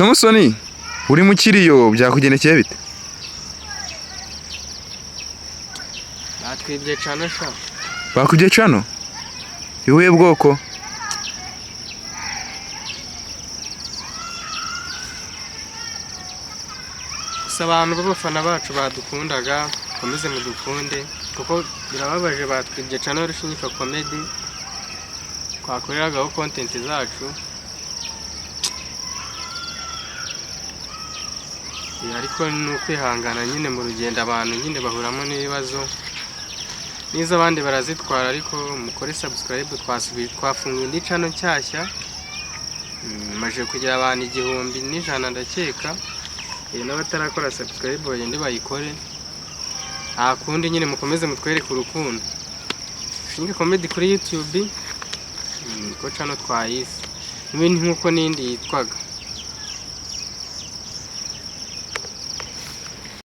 Thompson uri mu kiriyo byakugendekeye bite? Batwibye cano sha. Bakubye cano? Ihuye bwoko? Gusa abantu b'abafana bacu badukundaga komeze mudukunde kuko birababaje batwibye cano Rushinyika Comedy twakoreragaho content zacu. Ariko ni ukwihangana nyine mu rugendo abantu nyine bahuramo n'ibibazo nizo abandi barazitwara, ariko mukore subscribe twafunguye indi cano nshyashya maje kugira abantu 1,100 ndakeka. N'abatarakora subscribe bagende bayikore, nta kundi nyine mukomeze mutwereke urukundo. Rushinyika Comedy kuri YouTube ko cano twayise n'ibindi nkuko n'indi yitwaga.